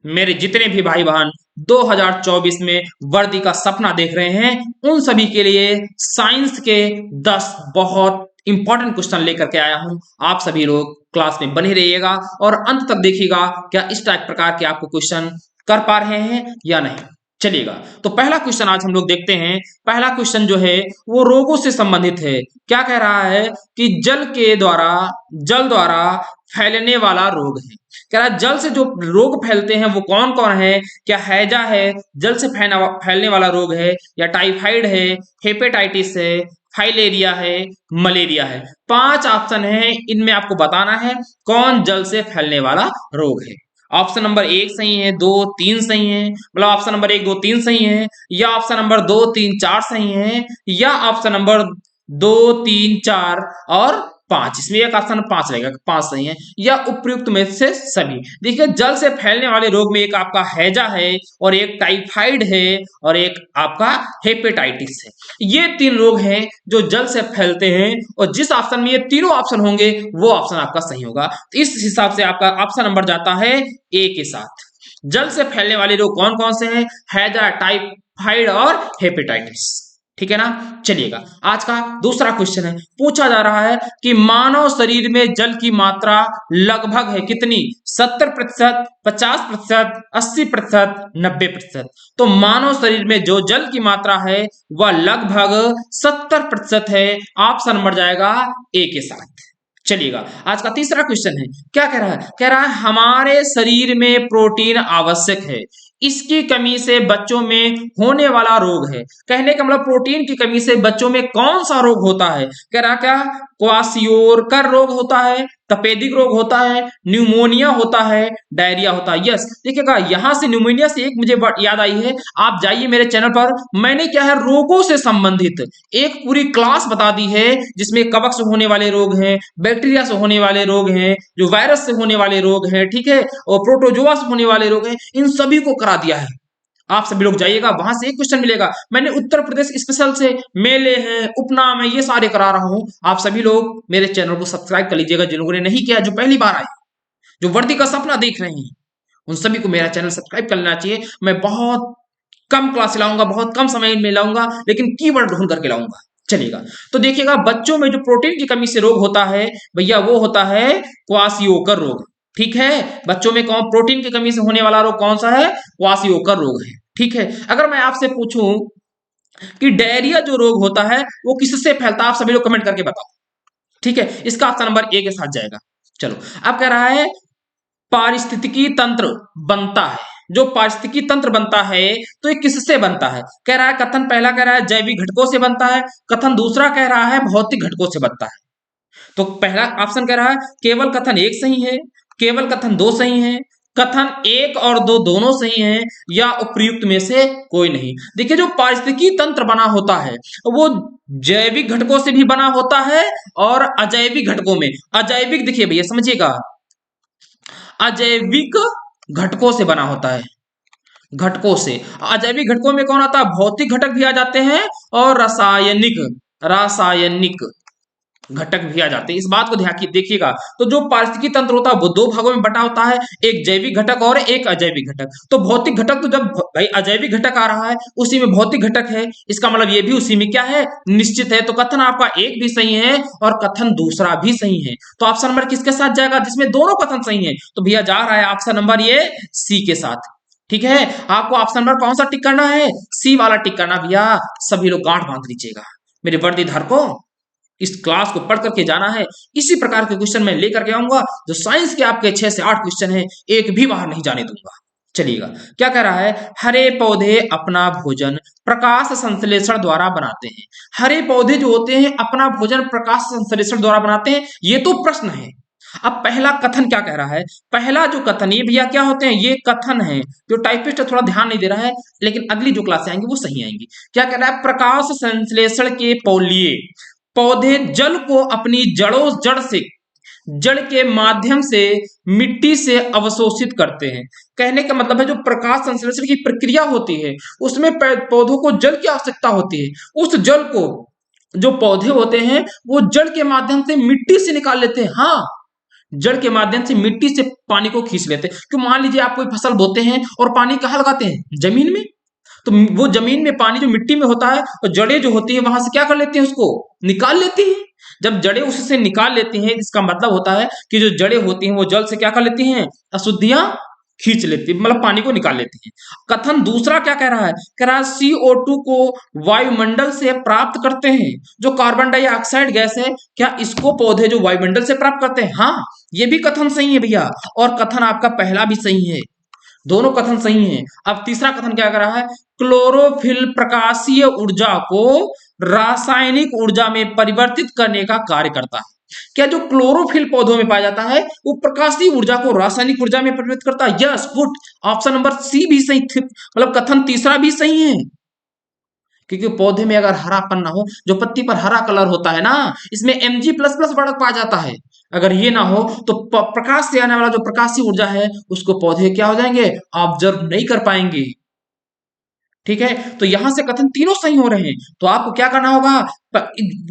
मेरे जितने भी भाई बहन 2024 में वर्दी का सपना देख रहे हैं उन सभी के लिए साइंस के 10 बहुत इंपॉर्टेंट क्वेश्चन लेकर के आया हूं। आप सभी लोग क्लास में बने रहिएगा और अंत तक देखिएगा क्या इस टाइप प्रकार के आपको क्वेश्चन कर पा रहे हैं या नहीं। चलिएगा, तो पहला क्वेश्चन आज हम लोग देखते हैं। पहला क्वेश्चन जो है वो रोगों से संबंधित है। क्या कह रहा है कि जल द्वारा फैलने वाला रोग है। कह रहा है जल से जो रोग फैलते हैं वो कौन कौन है। क्या हैजा है, जल से फैलने वाला रोग है, या टाइफाइड है, हेपेटाइटिस है, फाइलेरिया है, मलेरिया है। 5 ऑप्शन है, इनमें आपको बताना है कौन जल से फैलने वाला रोग है। ऑप्शन नंबर 1 सही है, 2 3 सही है, मतलब ऑप्शन नंबर 1 2 3 सही है, या ऑप्शन नंबर 2 3 4 सही है, या ऑप्शन नंबर 2 3 4 और 5, इसमें एक ऑप्शन 5 रहेगा, 5 सही है, या उपयुक्त में से सभी। देखिए जल से फैलने वाले रोग में एक आपका हैजा है, और एक टाइफाइड है, और एक आपका हेपेटाइटिस है। ये 3 रोग हैं जो जल से फैलते हैं, और जिस ऑप्शन में ये तीनों ऑप्शन होंगे वो ऑप्शन आपका सही होगा। तो इस हिसाब से आपका ऑप्शन नंबर जाता है ए के साथ। जल से फैलने वाले रोग कौन कौन से हैं? हैजा, टाइफाइड और हेपेटाइटिस। ठीक है ना। चलिएगा, आज का दूसरा क्वेश्चन है, पूछा जा रहा है कि मानव शरीर में जल की मात्रा लगभग है कितनी? 70%, 50%, 80%, 90%। तो मानव शरीर में जो जल की मात्रा है वह लगभग 70% है। ऑप्शन नंबर जाएगा ए के साथ। चलिएगा, आज का तीसरा क्वेश्चन है। क्या कह रहा है? कह रहा है हमारे शरीर में प्रोटीन आवश्यक है, इसकी कमी से बच्चों में होने वाला रोग है। कहने का मतलब प्रोटीन की कमी से बच्चों में कौन सा रोग होता है? कह रहा क्या? क्वासियोरकर रोग होता है, तपेदिक रोग होता है, न्यूमोनिया होता है, डायरिया होता है। यस, देखिएगा यहां से न्यूमोनिया से एक मुझे याद आई है। आप जाइए मेरे चैनल पर, मैंने क्या है रोगों से संबंधित एक पूरी क्लास बता दी है, जिसमें कवक से होने वाले रोग हैं, बैक्टीरिया से होने वाले रोग हैं, जो वायरस से होने वाले रोग हैं, ठीक है, और प्रोटोजोआ से होने वाले रोग हैं, इन सभी को करा दिया है। आप सभी लोग जाइएगा, वहां से एक क्वेश्चन मिलेगा। मैंने उत्तर प्रदेश स्पेशल से मेले हैं, उपनाम है, ये सारे करा रहा हूं। आप सभी लोग मेरे चैनल को सब्सक्राइब कर लीजिएगा, जिन लोगों ने नहीं किया, जो पहली बार आए, जो वर्दी का सपना देख रहे हैं, उन सभी को मेरा चैनल सब्सक्राइब कर लेना चाहिए। मैं बहुत कम क्लास लाऊंगा, बहुत कम समय में लाऊंगा, लेकिन कीवर्ड ढूंढ करके लाऊंगा। चलिएगा, तो देखिएगा बच्चों में जो प्रोटीन की कमी से रोग होता है भैया, वो होता है क्वासियोकर रोग। ठीक है, बच्चों में कौन प्रोटीन की कमी से होने वाला रोग कौन सा है? क्वासियोकर रोग है। ठीक है, अगर मैं आपसे पूछूं कि डायरिया जो रोग होता है वो किससे फैलता है, आप सभी लोग कमेंट करके बताओ। ठीक है, इसका ऑप्शन नंबर ए के साथ जाएगा। चलो, अब कह रहा है पारिस्थितिकी तंत्र बनता है। जो पारिस्थितिकी तंत्र बनता है तो ये किससे बनता है? कह रहा है कथन पहला कह रहा है जैविक घटकों से बनता है, कथन दूसरा कह रहा है भौतिक घटकों से बनता है। तो पहला ऑप्शन कह रहा है केवल कथन 1 सही है, केवल कथन 2 सही है, कथन 1 और 2 दोनों सही हैं, या उपयुक्त में से कोई नहीं। देखिए जो पारिस्थितिकी तंत्र बना होता है वो जैविक घटकों से भी बना होता है और अजैविक घटकों में। अजैविक देखिए भैया समझिएगा, अजैविक घटकों से बना होता है। घटकों से, अजैविक घटकों में कौन आता है? भौतिक घटक भी आ जाते हैं और रासायनिक रासायनिक घटक भी आ जाते हैं। इस बात को ध्यान देखिएगा। तो जो पारिस्थितिकी तंत्र होता है वो 2 भागों में बटा होता है, एक जैविक घटक और एक अजैविक घटक। तो भौतिक घटक तो जब भाई अजैविक घटक आ रहा है उसी में भौतिक घटक है, इसका मतलब ये भी उसी में क्या है? निश्चित है। तो कथन आपका 1 भी सही है और कथन दूसरा भी सही है। तो ऑप्शन नंबर किसके साथ जाएगा जिसमें दोनों कथन सही है? तो भैया जा रहा है ऑप्शन नंबर ये सी के साथ। ठीक है, आपको ऑप्शन नंबर कौन सा टिक करना है? सी वाला टिक करना भैया। सभी लोग गांठ बांध लीजिएगा मेरे वर्दीधार को, इस क्लास को पढ़ करके जाना है। इसी प्रकार के क्वेश्चन मैं लेकर के आऊंगा, जो साइंस के आपके 6 से 8 क्वेश्चन हैं, एक भी बाहर नहीं जाने दूंगा। चलिएगा, क्या कह रहा है? हरे पौधे अपना भोजन प्रकाश संश्लेषण द्वारा बनाते हैं। हरे पौधे जो होते हैं अपना भोजन प्रकाश संश्लेषण द्वारा बनाते हैं, ये तो प्रश्न है। अब पहला कथन क्या कह रहा है? पहला जो कथन, ये भैया क्या होते हैं? ये कथन है। जो टाइपिस्ट थोड़ा ध्यान नहीं दे रहा है, लेकिन अगली जो क्लास आएंगी वो सही आएंगी। क्या कह रहा है? प्रकाश संश्लेषण के लिए पौधे जल को अपनी जड़ के माध्यम से मिट्टी से अवशोषित करते हैं। कहने का मतलब है जो प्रकाश संश्लेषण की प्रक्रिया होती है उसमें पौधों को जल की आवश्यकता होती है। उस जल को जो पौधे होते हैं वो जड़ के माध्यम से मिट्टी से निकाल लेते हैं। हाँ, जड़ के माध्यम से मिट्टी से पानी को खींच लेते हैं। क्यों, मान लीजिए आप कोई फसल बोते हैं और पानी कहाँ लगाते हैं, जमीन में, तो वो जमीन में पानी जो मिट्टी में होता है और जड़ें जो होती है वहां से क्या कर लेती हैं, उसको निकाल लेती हैं। जब जड़ें उससे निकाल लेती हैं, इसका मतलब होता है कि जो जड़ें होती हैं वो जल से क्या कर लेती हैं, अशुद्धियां खींच लेती, मतलब पानी को निकाल लेती हैं। कथन दूसरा क्या कह रहा है, कह रहा है CO2 को वायुमंडल से प्राप्त करते हैं। जो कार्बन डाइऑक्साइड गैस है, क्या इसको पौधे जो वायुमंडल से प्राप्त करते हैं? हाँ, ये भी कथन सही है भैया, और कथन आपका पहला भी सही है, दोनों कथन सही हैं। अब तीसरा कथन क्या कर रहा है, क्लोरोफिल प्रकाशीय ऊर्जा को रासायनिक ऊर्जा में परिवर्तित करने का कार्य करता है। क्या जो क्लोरोफिल पौधों में पाया जाता है वो प्रकाशीय ऊर्जा को रासायनिक ऊर्जा में परिवर्तित करता है? Yes, good, option number C भी सही, मतलब कथन तीसरा भी सही है। क्योंकि पौधे में अगर हरापन ना हो, जो पत्ती पर हरा कलर होता है ना, इसमें Mg++ वर्णक पाया जाता है। अगर ये ना हो तो प्रकाश से आने वाला जो प्रकाशीय ऊर्जा है उसको पौधे क्या हो जाएंगे, ऑब्जर्व नहीं कर पाएंगे। ठीक है, तो यहां से कथन तीनों सही हो रहे हैं। तो आपको क्या करना होगा,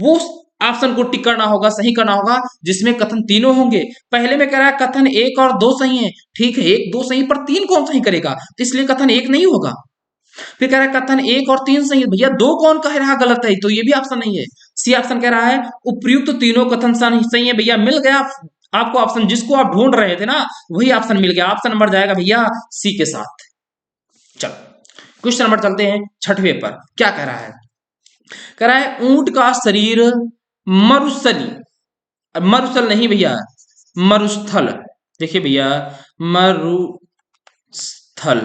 वो ऑप्शन को टिक करना होगा, सही करना होगा जिसमें कथन तीनों होंगे। पहले में कह रहा है कथन 1 और 2 सही है, ठीक है, 1 2 सही, पर 3 कौन सही करेगा, तो इसलिए कथन 1 नहीं होगा। फिर कह रहा है कथन 1 और 3 सही है, भैया 2 कौन कह रहा गलत है, तो ये भी ऑप्शन नहीं है। सी ऑप्शन कह रहा है उपर्युक्त तीनों कथन सही है। भैया मिल गया आपको ऑप्शन, जिसको आप ढूंढ रहे थे ना वही ऑप्शन मिल गया। ऑप्शन नंबर जाएगा भैया सी के साथ। चलो क्वेश्चन नंबर चलते हैं 6वें पर। क्या कह रहा है, कह रहा है ऊंट का शरीर मरुस्थली, मरुस्थल नहीं भैया, मरुस्थल, देखिए भैया मरुस्थल,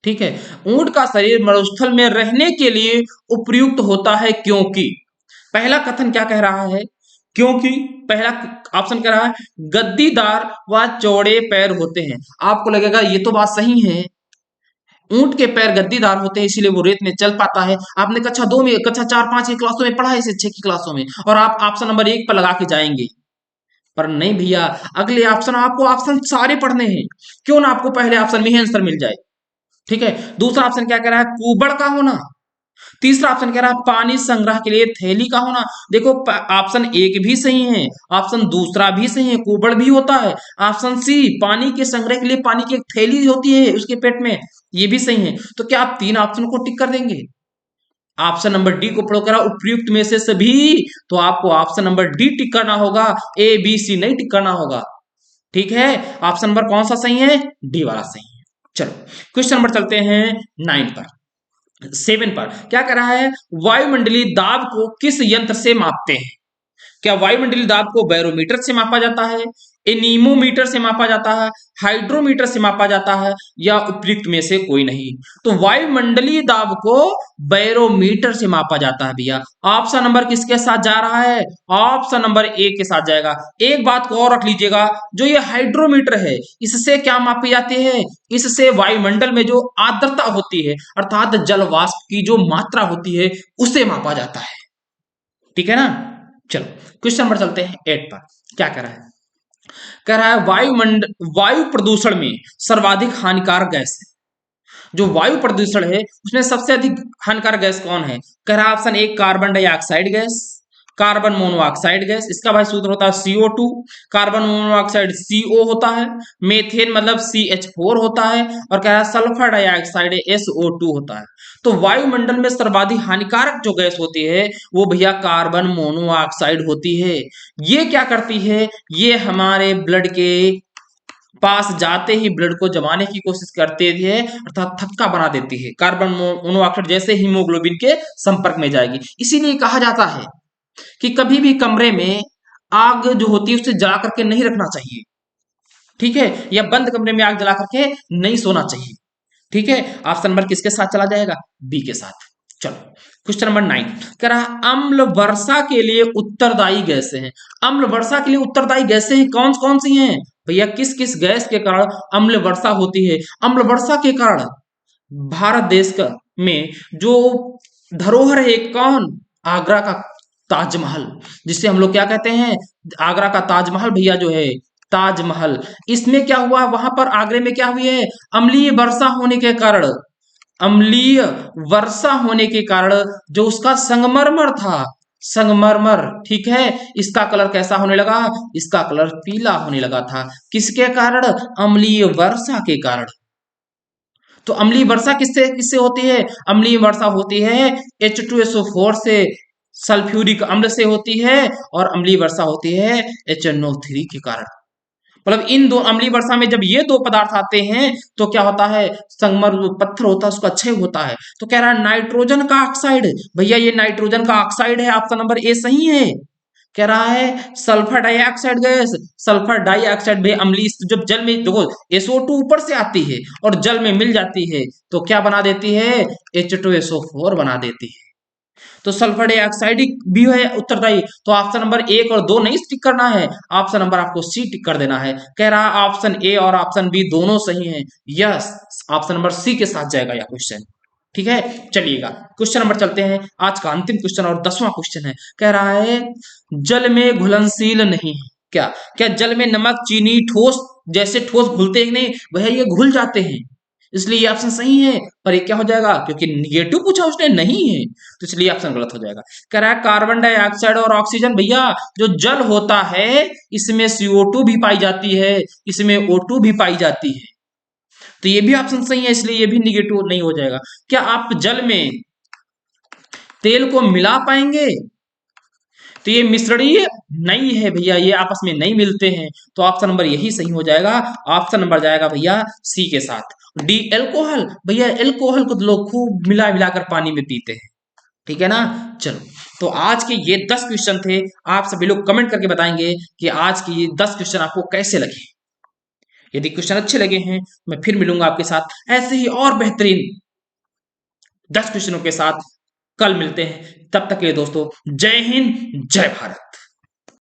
ठीक है, ऊंट का शरीर मरुस्थल में रहने के लिए उपयुक्त होता है क्योंकि, पहला कथन क्या कह रहा है, क्योंकि पहला ऑप्शन कह रहा है गद्दीदार व चौड़े पैर होते हैं। आपको लगेगा ये तो बात सही है, ऊंट के पैर गद्दीदार होते हैं इसीलिए वो रेत में चल पाता है। आपने कक्षा 2 में, कक्षा 4 5 की क्लासों में पढ़ा है, इसे 6 की क्लासों में, और आप ऑप्शन नंबर 1 पर लगा के जाएंगे। पर नहीं भैया, अगले ऑप्शन आपको ऑप्शन सारे पढ़ने हैं, क्यों ना आपको पहले ऑप्शन में ही आंसर मिल जाए। ठीक है, दूसरा ऑप्शन क्या कह रहा है, कुबड़ का होना। तीसरा ऑप्शन कह रहा है पानी संग्रह के लिए थैली का होना। देखो ऑप्शन 1 भी सही है, ऑप्शन दूसरा भी सही है, कुबड़ भी होता है। ऑप्शन सी पानी के संग्रह के लिए पानी की एक थैली होती है उसके पेट में, ये भी सही है। तो क्या आप 3 ऑप्शन को टिक कर देंगे? ऑप्शन नंबर डी को पढ़ो करा उपयुक्त में से सभी, तो आपको ऑप्शन नंबर डी टिक करना होगा, ABC नहीं टिक करना होगा। ठीक है, ऑप्शन नंबर कौन सा सही है, डी वाला सही है। चलो क्वेश्चन नंबर चलते हैं 9 पर, 7 पर। क्या कर रहा है, वायुमंडलीय दाब को किस यंत्र से मापते हैं? क्या वायुमंडलीय दाब को बैरोमीटर से मापा जाता है, एनीमोमीटर से मापा जाता है, हाइड्रोमीटर से मापा जाता है, या उपयुक्त में से कोई नहीं? तो वायुमंडलीय दाब को बैरोमीटर से मापा जाता है भैया। ऑप्शन नंबर किसके साथ जा रहा है, ऑप्शन नंबर ए के साथ जाएगा। एक बात को और रख लीजिएगा, जो ये हाइड्रोमीटर है इससे क्या मापी जाती है, इससे वायुमंडल में जो आर्द्रता होती है अर्थात जल वाष्प की जो मात्रा होती है उसे मापा जाता है। ठीक है ना। चलो क्वेश्चन नंबर चलते हैं 8 पर। क्या कह रहा है, कह रहा है वायु प्रदूषण में सर्वाधिक हानिकारक गैस है। जो वायु प्रदूषण है उसमें सबसे अधिक हानिकारक गैस कौन है? कह रहा है option 1 carbon dioxide gas, carbon monoxide gas, इसका भाई सूत्र होता है CO2, कार्बन मोनोऑक्साइड CO होता है, मेथेन मतलब CH4 होता है, और कह रहा है सल्फर डाइऑक्साइड SO2 होता है। तो वायुमंडल में सर्वाधिक हानिकारक जो गैस होती है वो भैया कार्बन मोनोऑक्साइड होती है। ये क्या करती है, ये हमारे ब्लड के पास जाते ही ब्लड को जमाने की कोशिश करते थे अर्थात थक्का बना देती है। कार्बन मोनोऑक्साइड जैसे हीमोग्लोबिन के संपर्क में जाएगी। इसीलिए कहा जाता है कि कभी भी कमरे में आग जो होती है उसे जला करके नहीं रखना चाहिए, ठीक है, या बंद कमरे में आग जला करके नहीं सोना चाहिए। ठीक है, ऑप्शन नंबर किसके साथ चला जाएगा, बी के साथ। चलो क्वेश्चन नंबर 9 कह रहा अम्ल वर्षा के लिए उत्तरदायी गैसें हैं। अम्ल वर्षा के लिए उत्तरदायी गैसें हैं कौन कौन सी हैं भैया, किस किस गैस के कारण अम्ल वर्षा होती है? अम्ल वर्षा के कारण भारत देश का में जो धरोहर है कौन, आगरा का ताजमहल, जिससे हम लोग क्या कहते हैं, आगरा का ताजमहल भैया जो है ताजमहल। इसमें क्या हुआ, वहां पर आगरे में क्या हुई है, अम्लीय वर्षा होने के कारण, अम्लीय वर्षा होने के कारण जो उसका संगमरमर था संगमरमर, ठीक है। इसका कलर कैसा होने लगा? इसका कलर पीला होने लगा था। किसके कारण? अम्लीय वर्षा के कारण। तो अम्लीय वर्षा किससे किससे होती है? अम्लीय वर्षा होती है H2SO4 से, सल्फ्यूरिक अम्ल से होती है, और अम्लीय वर्षा होती है HNO3 के कारण। मतलब इन दो अम्लीय वर्षा में जब ये दो पदार्थ आते हैं तो क्या होता है? संगमर जो पत्थर होता है उसका क्षय होता है। तो कह रहा है नाइट्रोजन का ऑक्साइड। भैया ये नाइट्रोजन का ऑक्साइड है, ऑप्शन नंबर ए सही है। कह रहा है sulphur dioxide gas. Sulphur dioxide भी अम्लीय, जब जल में देखो SO2 ऊपर से आती है और जल में मिल जाती है तो क्या बना देती है? H2SO4 बना देती है। तो सल्फर डाइऑक्साइड भी है उत्तरदायी। तो ऑप्शन नंबर 1 और 2 नहीं टिक करना है, ऑप्शन नंबर आपको सी टिक कर देना है। कह रहा है ऑप्शन ए और ऑप्शन बी दोनों सही हैं। यस, ऑप्शन नंबर सी के साथ जाएगा यह क्वेश्चन। ठीक है, चलिएगा क्वेश्चन नंबर चलते हैं। आज का अंतिम क्वेश्चन और 10वां क्वेश्चन है। कह रहा है जल में घुलनशील नहीं है। क्या क्या जल में नमक, चीनी, ठोस, जैसे ठोस घुलते हैं नहीं, वह ये घुल जाते हैं, इसलिए ये ऑप्शन सही है। पर ये क्या हो जाएगा? क्योंकि निगेटिव पूछा उसने, नहीं है, तो इसलिए ऑप्शन गलत हो जाएगा। कह रहा है कार्बन डाइऑक्साइड और ऑक्सीजन। भैया जो जल होता है इसमें CO2 भी पाई जाती है, इसमें O2 भी पाई जाती है, तो ये भी ऑप्शन सही है, इसलिए ये भी निगेटिव नहीं हो जाएगा। क्या आप जल में तेल को मिला पाएंगे? तो ये मिश्रणीय नहीं है भैया, ये आपस में नहीं मिलते हैं, तो ऑप्शन नंबर यही सही हो जाएगा। ऑप्शन नंबर जाएगा भैया सी के साथ। D alcohol. भैया एल्कोहल को लोग खूब मिला मिलाकर पानी में पीते हैं, ठीक है ना। चलो, तो आज के ये 10 क्वेश्चन थे। आप सभी लोग कमेंट करके बताएंगे कि आज के ये 10 क्वेश्चन आपको कैसे लगे। यदि क्वेश्चन अच्छे लगे हैं मैं फिर मिलूंगा आपके साथ ऐसे ही और बेहतरीन 10 क्वेश्चनों के साथ। कल मिलते हैं, तब तक के लिए दोस्तों जय हिंद, जय भारत।